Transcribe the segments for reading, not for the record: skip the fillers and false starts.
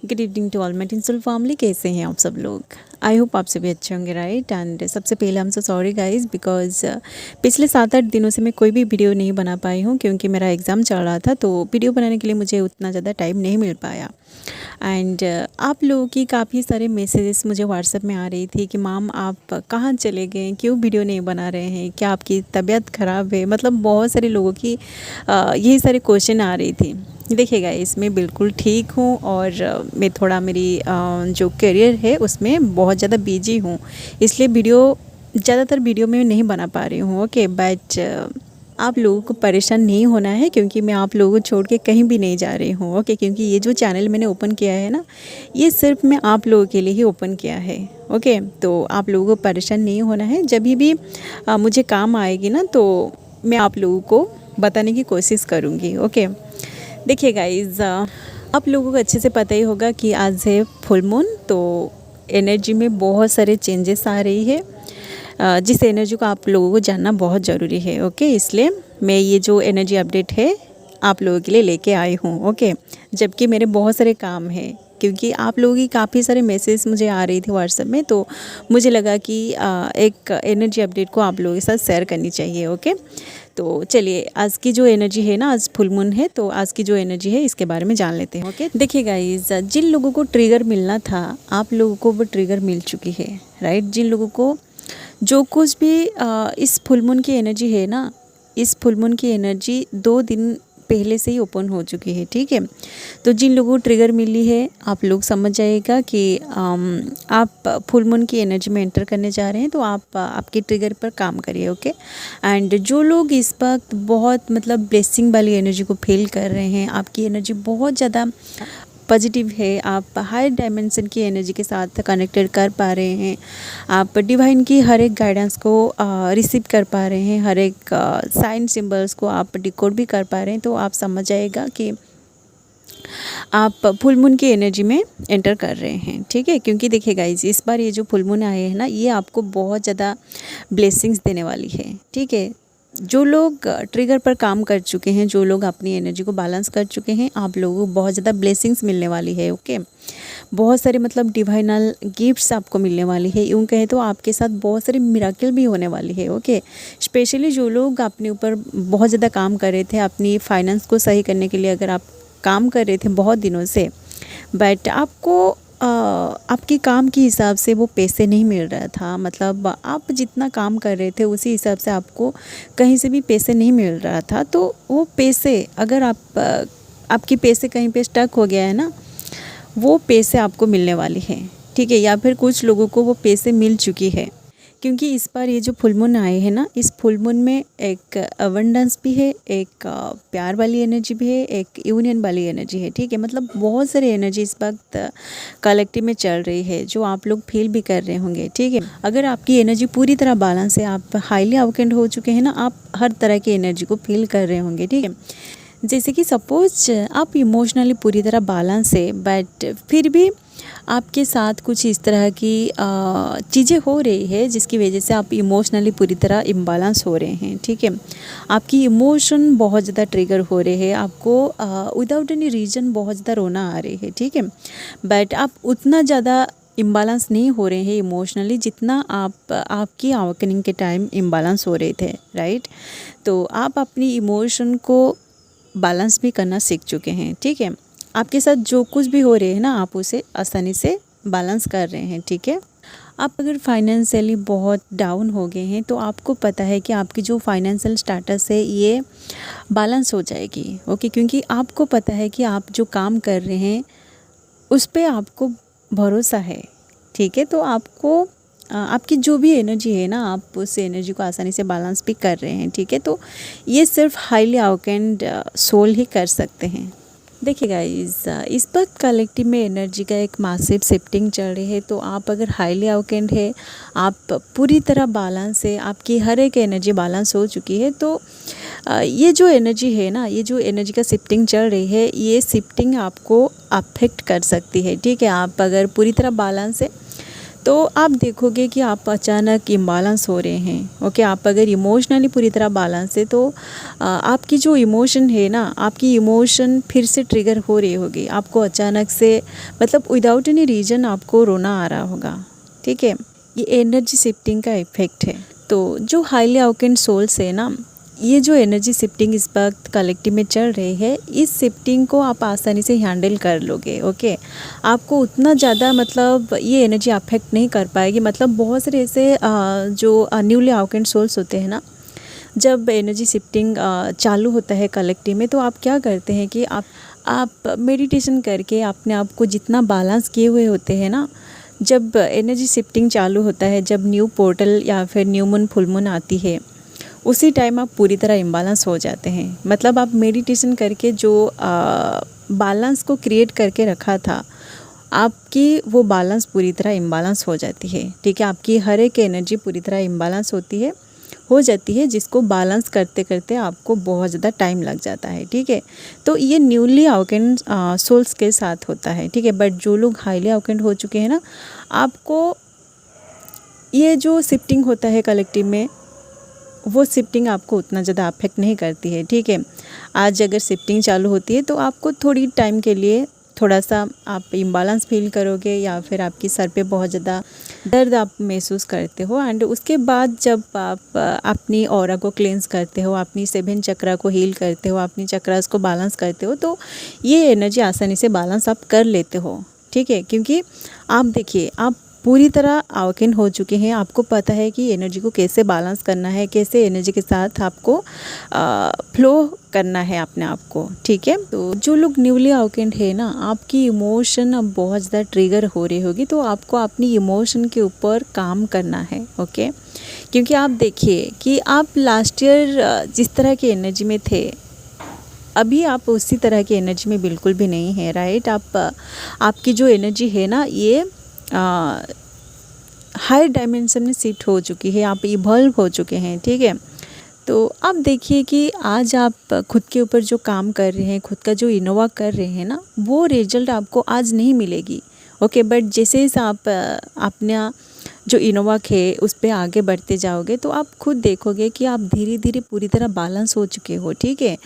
Good evening to all my tinsel family. कैसे हैं आप सब लोग? आई होप आप सभी अच्छे होंगे, राइट। एंड सबसे पहले हम सो सॉरी गाइस बिकॉज पिछले 7-8 दिनों से मैं कोई भी वीडियो नहीं बना पाई हूँ क्योंकि मेरा एग्ज़ाम चल रहा था, तो वीडियो बनाने के लिए मुझे उतना ज़्यादा टाइम नहीं मिल पाया। एंड आप लोगों की काफ़ी सारे मैसेजेस मुझे व्हाट्सएप में आ रही थी कि मैम आप कहाँ चले गए, क्यों वीडियो नहीं बना रहे हैं, क्या आपकी तबीयत ख़राब है। मतलब बहुत सारे लोगों की यही सारे क्वेश्चन आ रही थी। देखिएगा, इसमें बिल्कुल ठीक हूँ और मैं थोड़ा मेरी जो करियर है उसमें बहुत ज़्यादा बिजी हूँ, इसलिए ज़्यादातर वीडियो में नहीं बना पा रही हूँ। ओके, बट आप लोगों को परेशान नहीं होना है क्योंकि मैं आप लोगों को छोड़ के कहीं भी नहीं जा रही हूँ। ओके, क्योंकि ये जो चैनल मैंने ओपन किया है ना, ये सिर्फ मैं आप लोगों के लिए ही ओपन किया है। ओके, तो आप लोगों को परेशान नहीं होना है। जब भी मुझे काम आएगी ना, तो मैं आप लोगों को बताने की कोशिश करूँगी। ओके, देखिए गाइज़, आप लोगों को अच्छे से पता ही होगा कि आज है फुल मून, तो एनर्जी में बहुत सारे चेंजेस आ रही है, जिस एनर्जी को आप लोगों को जानना बहुत ज़रूरी है। ओके, इसलिए मैं ये जो एनर्जी अपडेट है आप लोगों के लिए लेके आई हूँ। ओके, जबकि मेरे बहुत सारे काम हैं क्योंकि आप लोगों की काफ़ी सारे मैसेज मुझे आ रही थी व्हाट्सएप में, तो मुझे लगा कि एक एनर्जी अपडेट को आप लोगों के साथ शेयर करनी चाहिए। ओके, तो चलिए, आज की जो एनर्जी है ना, आज फुल मून है, तो आज की जो एनर्जी है इसके बारे में जान लेते हैं। ओके, देखिए गाइस, जिन लोगों को ट्रिगर मिलना था आप लोगों को वो ट्रिगर मिल चुकी है, राइट। जिन लोगों को जो कुछ भी इस फुल मून की एनर्जी है ना, इस फुल मून की एनर्जी 2 दिन पहले से ही ओपन हो चुकी है, ठीक है। तो जिन लोगों को ट्रिगर मिली है आप लोग समझ जाइएगा कि आप फुल मून की एनर्जी में एंटर करने जा रहे हैं, तो आप आपके ट्रिगर पर काम करिए। ओके, एंड जो लोग इस वक्त बहुत मतलब ब्लेसिंग वाली एनर्जी को फील कर रहे हैं, आपकी एनर्जी बहुत ज़्यादा पॉजिटिव है, आप हायर डायमेंशन की एनर्जी के साथ कनेक्टेड कर पा रहे हैं, आप डिवाइन की हर एक गाइडेंस को रिसीव कर पा रहे हैं, हर एक साइन सिंबल्स को आप डिकोड भी कर पा रहे हैं, तो आप समझ जाएगा कि आप फुल मून की एनर्जी में एंटर कर रहे हैं, ठीक है। क्योंकि देखिए गाइस, इस बार ये जो फुल मून आए हैं ना, ये आपको बहुत ज़्यादा ब्लेसिंग्स देने वाली है, ठीक है। जो लोग ट्रिगर पर काम कर चुके हैं, जो लोग अपनी एनर्जी को बैलेंस कर चुके हैं, आप लोगों को बहुत ज़्यादा ब्लेसिंग्स मिलने वाली है। ओके, बहुत सारे मतलब डिवाइनल गिफ्ट्स आपको मिलने वाली है। यूँ कहें तो आपके साथ बहुत सारे मिराकल भी होने वाली है। ओके, स्पेशली जो लोग अपने ऊपर बहुत ज़्यादा काम कर रहे थे, अपनी फाइनेंस को सही करने के लिए अगर आप काम कर रहे थे बहुत दिनों से, बट आपको आपके काम के हिसाब से वो पैसे नहीं मिल रहा था, मतलब आप जितना काम कर रहे थे उसी हिसाब से आपको कहीं से भी पैसे नहीं मिल रहा था, तो वो पैसे अगर आपकी पैसे कहीं पे स्टक हो गया है ना, वो पैसे आपको मिलने वाली है, ठीक है। या फिर कुछ लोगों को वो पैसे मिल चुकी है, क्योंकि इस बार ये जो फुल मून आए हैं ना, इस फुल मून में एक अबंडेंस भी है, एक प्यार वाली एनर्जी भी है, एक यूनियन वाली एनर्जी है, ठीक है। मतलब बहुत सारी एनर्जी इस वक्त कलेक्टिव में चल रही है, जो आप लोग फील भी कर रहे होंगे, ठीक है। अगर आपकी एनर्जी पूरी तरह बैलेंस है, आप हाईली अवेकेंड हो चुके हैं ना, आप हर तरह की एनर्जी को फील कर रहे होंगे, ठीक है। जैसे कि सपोज आप इमोशनली पूरी तरह बैलेंस है, बट फिर भी आपके साथ कुछ इस तरह की चीज़ें हो रही है जिसकी वजह से आप इमोशनली पूरी तरह इम्बैलेंस हो रहे हैं, ठीक है। आपकी इमोशन बहुत ज़्यादा ट्रिगर हो रहे हैं, आपको विदाउट एनी रीज़न बहुत ज़्यादा रोना आ रही है, ठीक है। बट आप उतना ज़्यादा इम्बैलेंस नहीं हो रहे हैं इमोशनली जितना आपकी अवेकनिंग के टाइम इम्बैलेंस हो रहे थे, राइट। तो आप अपनी इमोशन को बैलेंस भी करना सीख चुके हैं, ठीक है। आपके साथ जो कुछ भी हो रहे हैं ना, आप उसे आसानी से बैलेंस कर रहे हैं, ठीक है। आप अगर फाइनेंशियली बहुत डाउन हो गए हैं, तो आपको पता है कि आपकी जो फाइनेंशियल स्टेटस है ये बैलेंस हो जाएगी। ओके, क्योंकि आपको पता है कि आप जो काम कर रहे हैं उस पे आपको भरोसा है, ठीक है। तो आपको आपकी जो भी एनर्जी है ना, आप उस एनर्जी को आसानी से बैलेंस भी कर रहे हैं, ठीक है। तो ये सिर्फ हाईली अवेकेंड सोल ही कर सकते हैं। देखिए गाइस, इस वक्त कलेक्टिव में एनर्जी का एक मासिव शिफ्टिंग चल रही है, तो आप अगर हाईली अवेकेंड है, आप पूरी तरह बैलेंस है, आपकी हर एक एनर्जी बैलेंस हो चुकी है, तो ये जो एनर्जी है ना, ये जो एनर्जी का शिफ्टिंग चल रही है, ये शिफ्टिंग आपको अफेक्ट कर सकती है, ठीक है। आप अगर पूरी तरह बैलेंस है तो आप देखोगे कि आप अचानक इम्बैलेंस हो रहे हैं। ओके, आप अगर इमोशनली पूरी तरह बैलेंस है तो आपकी जो इमोशन है ना, आपकी इमोशन फिर से ट्रिगर हो रही होगी। आपको अचानक से मतलब विदाउट एनी रीज़न आपको रोना आ रहा होगा। ठीक है, ये एनर्जी शिफ्टिंग का इफ़ेक्ट है। तो जो हाईली अवेकेंड सोल्स है ना, ये जो एनर्जी शिफ्टिंग इस वक्त कलेक्टिव में चल रही है, इस शिफ्टिंग को आप आसानी से हैंडल कर लोगे। ओके, आपको उतना ज़्यादा मतलब ये एनर्जी अफेक्ट नहीं कर पाएगी। मतलब बहुत सारे ऐसे जो न्यूली अवेकेंड सोल्स होते हैं ना, जब एनर्जी शिफ्टिंग चालू होता है कलेक्टिव में, तो आप क्या करते हैं कि आप मेडिटेशन करके अपने आप को जितना बैलेंस किए हुए होते हैं ना, जब एनर्जी शिफ्टिंग चालू होता है, जब न्यू पोर्टल या फिर न्यू मून फुल मून आती है, उसी टाइम आप पूरी तरह इम्बैलेंस हो जाते हैं। मतलब आप मेडिटेशन करके जो बैलेंस को क्रिएट करके रखा था, आपकी वो बैलेंस पूरी तरह इम्बैलेंस हो जाती है। ठीक है, आपकी हर एक एनर्जी पूरी तरह इम्बैलेंस हो जाती है, जिसको बैलेंस करते करते आपको बहुत ज़्यादा टाइम लग जाता है। ठीक है, तो ये न्यूली अवेकेंड सोल्स के साथ होता है। ठीक है, बट जो लोग हाईली अवेकेंड हो चुके हैं ना, आपको ये जो शिफ्टिंग होता है कलेक्टिव में, वो शिफ्टिंग आपको उतना ज़्यादा अफेक्ट नहीं करती है। ठीक है, आज अगर शिफ्टिंग चालू होती है तो आपको थोड़ी टाइम के लिए थोड़ा सा आप इम्बैलेंस फील करोगे, या फिर आपकी सर पे बहुत ज़्यादा दर्द आप महसूस करते हो। एंड उसके बाद जब आप अपनी ऑरा को क्लेंस करते हो, अपनी 7 चक्रा को हील करते हो, अपनी चक्रास को बैलेंस करते हो, तो ये एनर्जी आसानी से बैलेंस आप कर लेते हो। ठीक है, क्योंकि आप देखिए, आप पूरी तरह अवेकन हो चुके हैं। आपको पता है कि एनर्जी को कैसे बैलेंस करना है, कैसे एनर्जी के साथ आपको फ्लो करना है अपने आप को। ठीक है, तो जो लोग न्यूली अवेकन है ना, आपकी इमोशन अब बहुत ज़्यादा ट्रिगर हो रही होगी, तो आपको अपनी इमोशन के ऊपर काम करना है। ओके, क्योंकि आप देखिए कि आप लास्ट ईयर जिस तरह की एनर्जी में थे, अभी आप उसी तरह की एनर्जी में बिल्कुल भी नहीं है। राइट, आपकी जो एनर्जी है ना, ये हायर डायमेंशन में शिफ्ट हो चुकी है, आप इवॉल्व हो चुके हैं। ठीक है, तो आप देखिए कि आज आप खुद के ऊपर जो काम कर रहे हैं, खुद का जो इनोवा कर रहे हैं ना, वो रिजल्ट आपको आज नहीं मिलेगी। ओके, बट जैसे ही आप अपना जो इनोवा है उस पर आगे बढ़ते जाओगे, तो आप खुद देखोगे कि आप धीरे धीरे पूरी तरह बैलेंस हो चुके हो। ठीक है,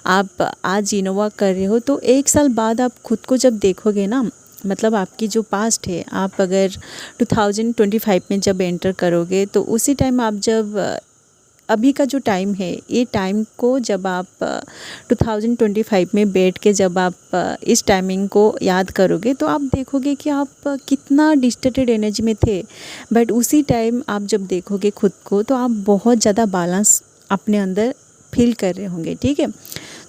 आप आज इनोवा कर रहे हो, तो 1 साल बाद आप खुद को जब देखोगे ना, मतलब आपकी जो पास्ट है, आप अगर 2025 में जब एंटर करोगे, तो उसी टाइम आप जब अभी का जो टाइम है, ये टाइम को जब आप 2025 में बैठ के जब आप इस टाइमिंग को याद करोगे, तो आप देखोगे कि आप कितना डिस्टर्टेड एनर्जी में थे। बट उसी टाइम आप जब देखोगे खुद को, तो आप बहुत ज़्यादा बैलेंस अपने अंदर फील कर रहे होंगे। ठीक है,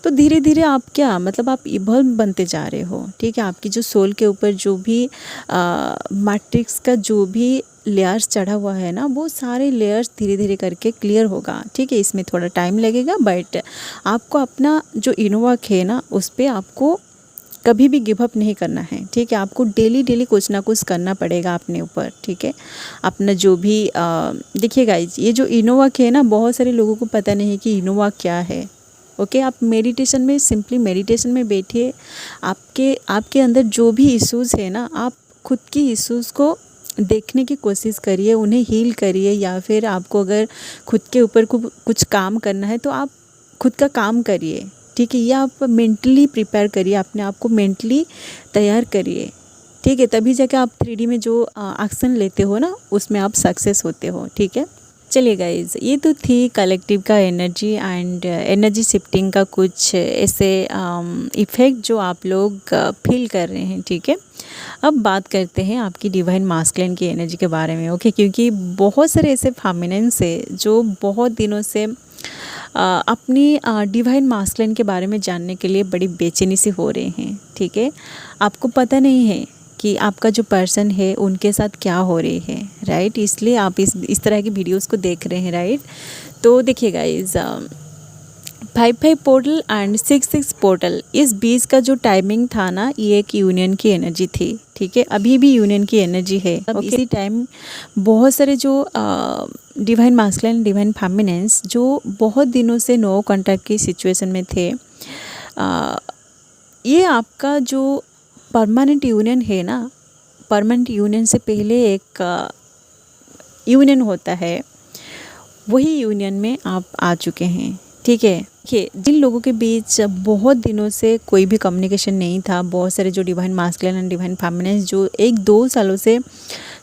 तो धीरे धीरे आप क्या मतलब आप इवॉल्व बनते जा रहे हो। ठीक है, आपकी जो सोल के ऊपर जो भी मैट्रिक्स का जो भी लेयर्स चढ़ा हुआ है ना, वो सारे लेयर्स धीरे धीरे करके क्लियर होगा। ठीक है, इसमें थोड़ा टाइम लगेगा, बट आपको अपना जो इनोवा है ना, उस पर आपको कभी भी गिव अप नहीं करना है। ठीक है, आपको डेली डेली कुछ ना कुछ करना पड़ेगा अपने ऊपर। ठीक है, अपना जो भी देखिए गाइज, ये जो इनोवा है ना, बहुत सारे लोगों को पता नहीं है कि इनोवा क्या है। ओके, आप मेडिटेशन में सिंपली मेडिटेशन में बैठिए, आपके अंदर जो भी इश्यूज़ है ना, आप खुद की इश्यूज़ को देखने की कोशिश करिए, उन्हें हील करिए। या फिर आपको अगर खुद के ऊपर कुछ काम करना है, तो आप खुद का काम करिए। ठीक है, या आप मेंटली प्रिपेयर करिए, अपने आप को मेंटली तैयार करिए। ठीक है, तभी जाके आप 3D में जो एक्शन लेते हो ना, उसमें आप सक्सेस होते हो। ठीक है, चलिए गाइज, ये तो थी कलेक्टिव का एनर्जी एंड एनर्जी शिफ्टिंग का कुछ ऐसे इफ़ेक्ट जो आप लोग फील कर रहे हैं। ठीक है, अब बात करते हैं आपकी डिवाइन मास्कुलिन की एनर्जी के बारे में। ओके, क्योंकि बहुत सारे ऐसे फेमिनिन्स है जो बहुत दिनों से अपनी डिवाइन मास्कुलिन के बारे में जानने के लिए बड़ी बेचैनी से हो रहे हैं। ठीक है, आपको पता नहीं है कि आपका जो पर्सन है उनके साथ क्या हो रही है। राइट, इसलिए आप इस तरह की वीडियोस को देख रहे हैं। राइट, तो देखिए गाइज, 5-5 पोर्टल एंड 6-6 पोर्टल, इस बीच का जो टाइमिंग था ना, ये एक यूनियन की एनर्जी थी। ठीक है, अभी भी यूनियन की एनर्जी है। अब इसी टाइम बहुत सारे जो डिवाइन मास्कुलिन डिवाइन फेमिनिन्स जो बहुत दिनों से नो कॉन्टैक्ट की सिचुएशन में थे, ये आपका जो परमानेंट यूनियन है ना, परमानेंट यूनियन से पहले एक यूनियन होता है, वही यूनियन में आप आ चुके हैं। ठीक है, देखिए जिन लोगों के बीच बहुत दिनों से कोई भी कम्युनिकेशन नहीं था, बहुत सारे जो divine masculine and divine feminine जो 1-2 सालों से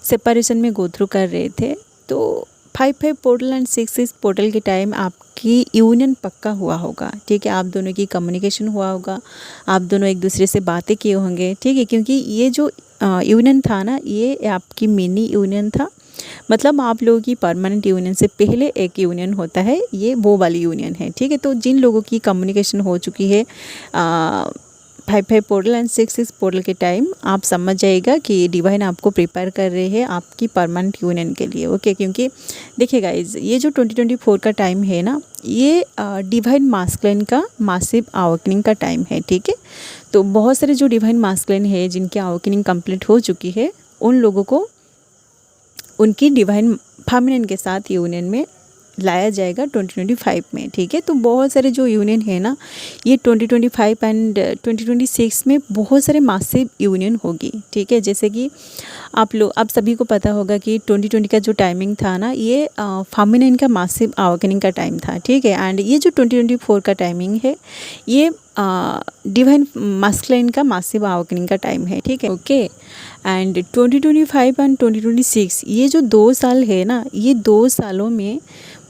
सेपरेशन में गो थ्रू कर रहे थे, तो 5-5 पोर्टल एंड 6-6 पोर्टल के टाइम आपकी यूनियन पक्का हुआ होगा। ठीक है, आप दोनों की कम्युनिकेशन हुआ होगा, आप दोनों एक दूसरे से बातें किए होंगे। ठीक है, क्योंकि ये जो यूनियन था ना, ये आपकी मिनी यूनियन था। मतलब आप लोगों की परमानेंट यूनियन से पहले एक यूनियन होता है, ये वो वाली यूनियन है। ठीक है, तो जिन लोगों की कम्युनिकेशन हो चुकी है 5-5 पोर्टल एंड 6-6 पोर्टल के टाइम, आप समझ जाइएगा कि डिवाइन आपको प्रिपेयर कर रहे हैं आपकी परमानेंट यूनियन के लिए। ओके, क्योंकि देखिए गाइज, ये जो 2024 का टाइम है ना, ये डिवाइन मास्कुलिन का मासिव अवेकनिंग का टाइम है। ठीक है, तो बहुत सारे जो डिवाइन मास्कुलिन है जिनकी अवेकनिंग कंप्लीट हो चुकी है, उन लोगों को उनकी डिवाइन फेमिनिन के साथ यूनियन में लाया जाएगा 2025 में। ठीक है, तो बहुत सारे जो यूनियन है ना, ये 2025 एंड 2026 में बहुत सारे मासिव यूनियन होगी। ठीक है, जैसे कि आप सभी को पता होगा कि 2020 का जो टाइमिंग था ना, ये फेमिनिन का मासिव अवेकनिंग का टाइम था। ठीक है, एंड ये जो 2024 का टाइमिंग है, ये डिवाइन मास्कुलिन का मासिव अवेकनिंग का टाइम है। ठीक है, ओके, एंड 2025 एंड 2026 ये जो 2 साल है ना, ये 2 सालों में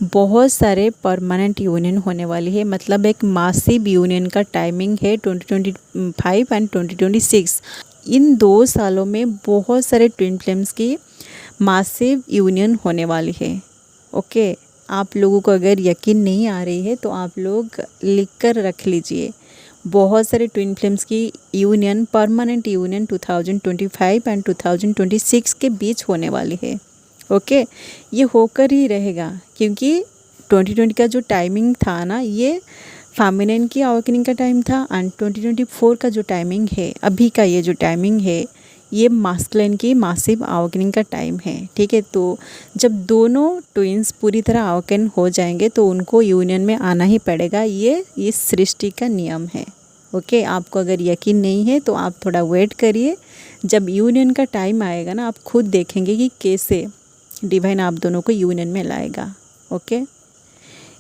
बहुत सारे परमानेंट यूनियन होने वाली है। मतलब एक मासिव यूनियन का टाइमिंग है 2025 एंड 2026। इन 2 सालों में बहुत सारे ट्विन फ्लेम्स की मासिव यूनियन होने वाली है। ओके, आप लोगों को अगर यकीन नहीं आ रही है तो आप लोग लिख कर रख लीजिए। बहुत सारे ट्विन फ्लेम्स की यूनियन, परमानेंट यूनियन 2025 एंड 2026 के बीच होने वाली है। ओके, ये होकर ही रहेगा, क्योंकि 2020 का जो टाइमिंग था ना, ये फेमिनिन की अवेकनिंग का टाइम था, एंड 2024 का जो टाइमिंग है, अभी का ये जो टाइमिंग है, ये मास्कुलिन की मासिव अवेकनिंग का टाइम है। ठीक है, तो जब दोनों ट्विंस पूरी तरह अवेकन हो जाएंगे तो उनको यूनियन में आना ही पड़ेगा। ये इस सृष्टि का नियम है। ओके, आपको अगर यकीन नहीं है तो आप थोड़ा वेट करिए। जब यूनियन का टाइम आएगा ना, आप खुद देखेंगे कि कैसे डिवाइन आप दोनों को यूनियन में लाएगा। ओके,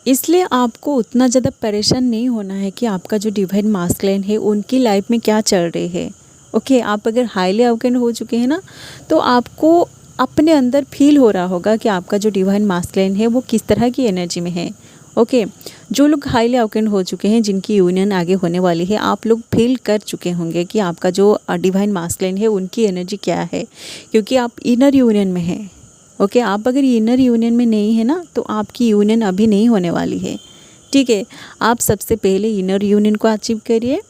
इसलिए आपको उतना ज़्यादा परेशान नहीं होना है कि आपका जो डिवाइन मास्कुलिन है उनकी लाइफ में क्या चल रही है। ओके, आप अगर हाईली अवेकन हो चुके हैं ना, तो आपको अपने अंदर फील हो रहा होगा कि आपका जो डिवाइन मास्कुलिन है वो किस तरह की एनर्जी में है। ओके, जो लोग हाईली अवेकन हो चुके हैं, जिनकी यूनियन आगे होने वाली है, आप लोग फील कर चुके होंगे कि आपका जो डिवाइन मास्कुलिन है उनकी एनर्जी क्या है, क्योंकि आप इनर यूनियन में हैं। ओके, आप अगर इनर यूनियन में नहीं है ना, तो आपकी यूनियन अभी नहीं होने वाली है। ठीक है, आप सबसे पहले इनर यूनियन को अचीव करिए,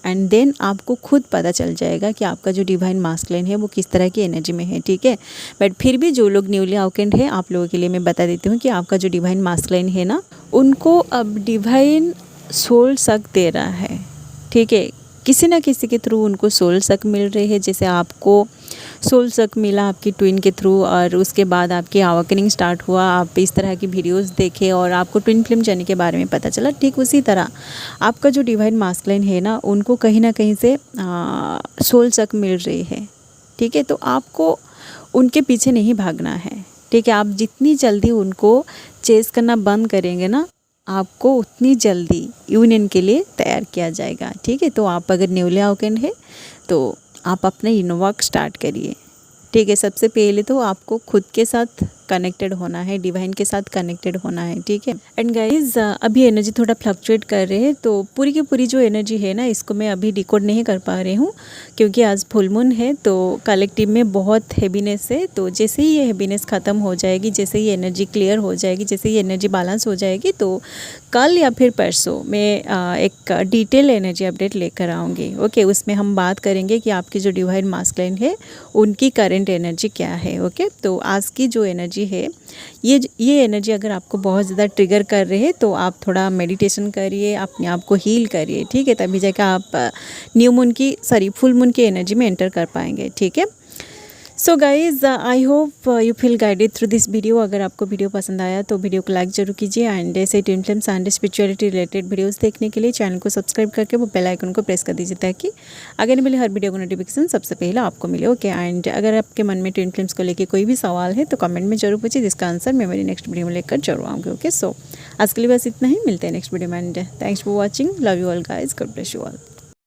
एंड देन आपको खुद पता चल जाएगा कि आपका जो डिवाइन मास्कुलिन है वो किस तरह की एनर्जी में है। ठीक है, बट फिर भी जो लोग न्यूली अवेकन्ड है, आप लोगों के लिए मैं बता देती हूँ कि आपका जो डिवाइन मास्कुलिन है ना, उनको अब डिवाइन सोल सक दे रहा है। ठीक है, किसी ना किसी के थ्रू उनको सोल सक मिल रही है। जैसे आपको सोल सक मिला आपकी ट्विन के थ्रू, और उसके बाद आपकी अवेकनिंग स्टार्ट हुआ, आप इस तरह की वीडियोस देखे और आपको ट्विन फ्लेम जर्नी के बारे में पता चला। ठीक उसी तरह आपका जो डिवाइन मास्कुलिन है ना, उनको कहीं ना कहीं से सोल सक मिल रही है। ठीक है, तो आपको उनके पीछे नहीं भागना है। ठीक है, आप जितनी जल्दी उनको चेस करना बंद करेंगे ना, आपको उतनी जल्दी यूनियन के लिए तैयार किया जाएगा। ठीक है, तो आप अगर न्यूली अवेकन्ड है तो आप अपना इनर वर्क स्टार्ट करिए। ठीक है, सबसे पहले तो आपको खुद के साथ कनेक्टेड होना है, डिवाइन के साथ कनेक्टेड होना है। ठीक है, एंड गाइज अभी एनर्जी थोड़ा फ्लक्चुएट कर रहे हैं, तो पूरी की पूरी जो एनर्जी है ना, इसको मैं अभी डिकोड नहीं कर पा रही हूँ, क्योंकि आज फुल मून है, तो कलेक्टिव में बहुत हैवीनेस है। तो जैसे ही ये हैवीनेस ख़त्म हो जाएगी, जैसे ही एनर्जी क्लियर हो जाएगी, जैसे ही एनर्जी बैलेंस हो जाएगी, तो कल या फिर परसों मैं एक डिटेल एनर्जी अपडेट लेकर आऊँगी। ओके, उसमें हम बात करेंगे कि आपकी जो डिवाइन मास्कुलिन है उनकी करेंट एनर्जी क्या है। ओके, तो आज की जो एनर्जी है, ये एनर्जी अगर आपको बहुत ज़्यादा ट्रिगर कर रही है तो आप थोड़ा मेडिटेशन करिए, अपने आप को हील करिए। ठीक है, तभी जाकर आप फुल मून की एनर्जी में एंटर कर पाएंगे। ठीक है, so guys I hope you feel guided through this video. अगर आपको वीडियो पसंद आया तो वीडियो को लाइक जरूर कीजिए एंड ऐसे twin flames and spirituality related videos देखने के लिए चैनल को सब्सक्राइब करके वो बेल आइकन को प्रेस कर दीजिए ताकि आगे मिले हर वीडियो को नोटिफिकेशन सबसे पहले आपको मिले। ओके, एंड अगर आपके मन में ट्विन फ्लेम्स को लेकर कोई भी सवाल है तो कमेंट में जरूर पूछिए, जिसका आंसर मैं मेरी नेक्स्ट वीडियो में लेकर जरूर आऊँगी। ओके, सो आज के लिए बस इतना ही, मिलते हैं नेक्स्ट वीडियो में and thanks for watching, love you all guys, God bless you all.